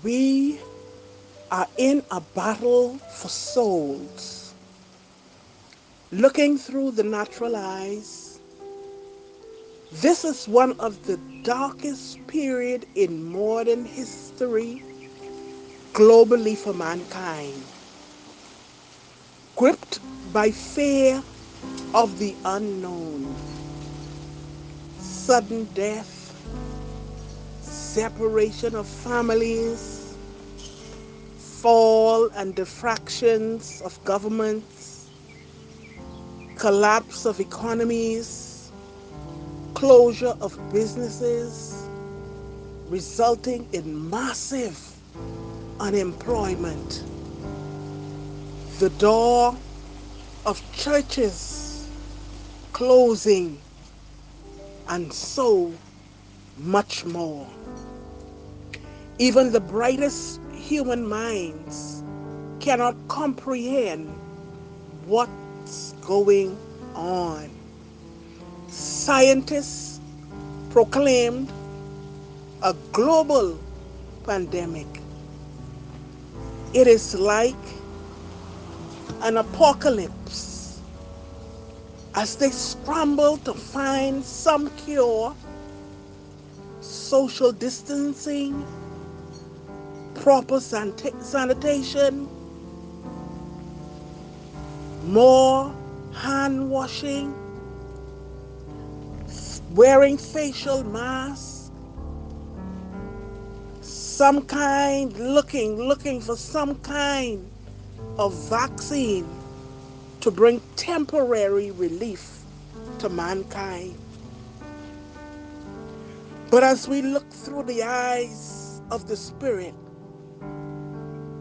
We are in a battle for souls. Looking through the natural eyes, this is one of the darkest period in modern history globally for mankind. Gripped by fear of the unknown, sudden death, separation of families, fall and defractions of governments, collapse of economies, closure of businesses, resulting in massive unemployment. The door of churches closing, and so much more. Even the brightest human minds cannot comprehend what's going on. Scientists proclaimed a global pandemic. It is like an apocalypse as they scramble to find some cure. Social distancing, proper sanitation, more hand washing, wearing facial masks, looking for some kind of vaccine to bring temporary relief to mankind. But as we look through the eyes of the Spirit,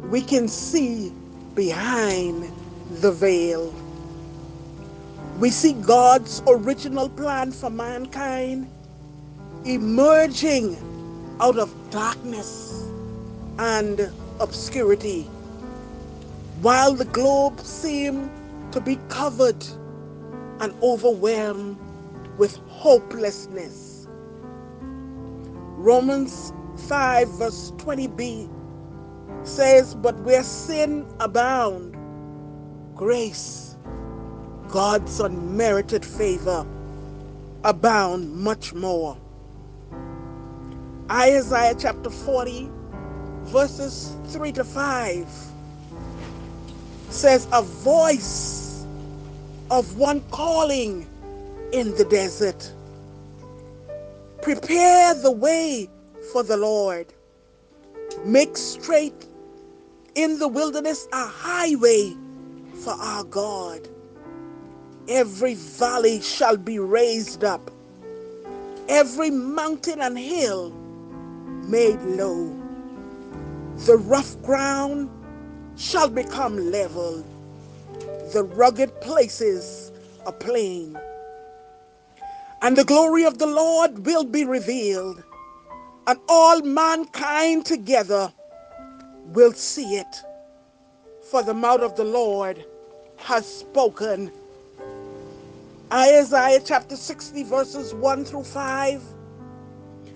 we can see behind the veil. We see God's original plan for mankind emerging out of darkness and obscurity, while the globe seemed to be covered and overwhelmed with hopelessness. Romans 5 verse 20b says, "But where sin abound, grace, God's unmerited favor, abound much more." Isaiah chapter 40 verses 3 to 5 says, "A voice of one calling in the desert, prepare the way for the Lord. Make straight in the wilderness a highway for our God. Every valley shall be raised up, every mountain and hill made low. The rough ground shall become level, the rugged places a plain. And the glory of the Lord will be revealed, and all mankind together will see it. For the mouth of the Lord has spoken." Isaiah chapter 60 verses 1 through 5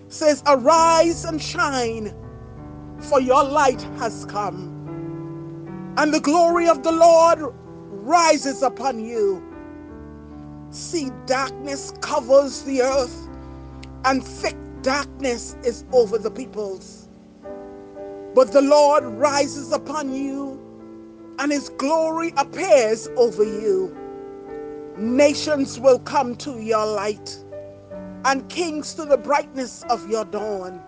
says, "Arise and shine, for your light has come, and the glory of the Lord rises upon you. See, darkness covers the earth, and thick darkness is over the peoples. But the Lord rises upon you, and his glory appears over you. Nations will come to your light, and kings to the brightness of your dawn.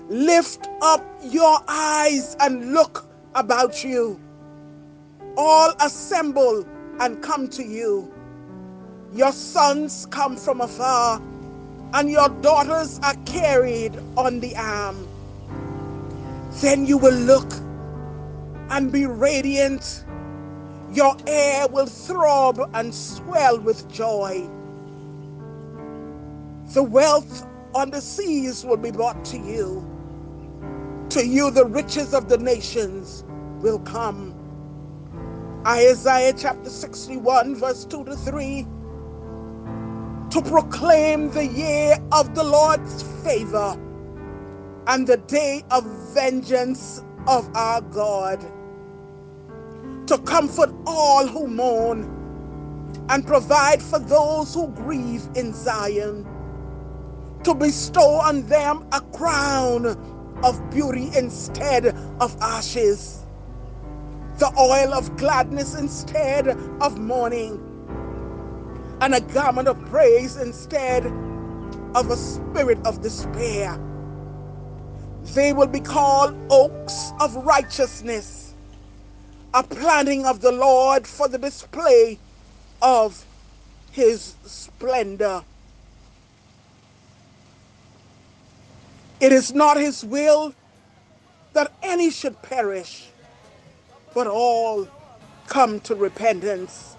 Lift up your eyes and look about you. All assemble and come to you. Your sons come from afar, and your daughters are carried on the arm. Then you will look and be radiant. Your air will throb and swell with joy. The wealth on the seas will be brought to you. To you the riches of the nations will come." Isaiah chapter 61 verse 2 to 3, "To proclaim the year of the Lord's favor, and the day of vengeance of our God, to comfort all who mourn and provide for those who grieve in Zion, to bestow on them a crown of beauty instead of ashes, the oil of gladness instead of mourning, and a garment of praise instead of a spirit of despair. They will be called oaks of righteousness, a planting of the Lord for the display of his splendor. It is not his will that any should perish, but all come to repentance.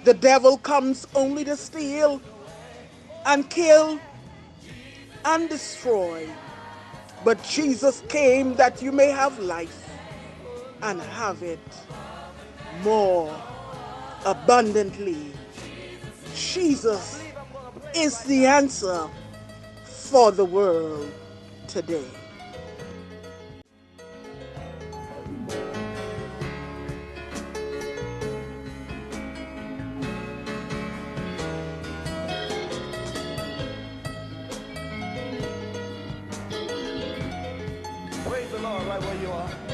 The devil comes only to steal and kill and destroy. But Jesus came that you may have life and have it more abundantly. Jesus is the answer for the world today. Praise the Lord right where you are.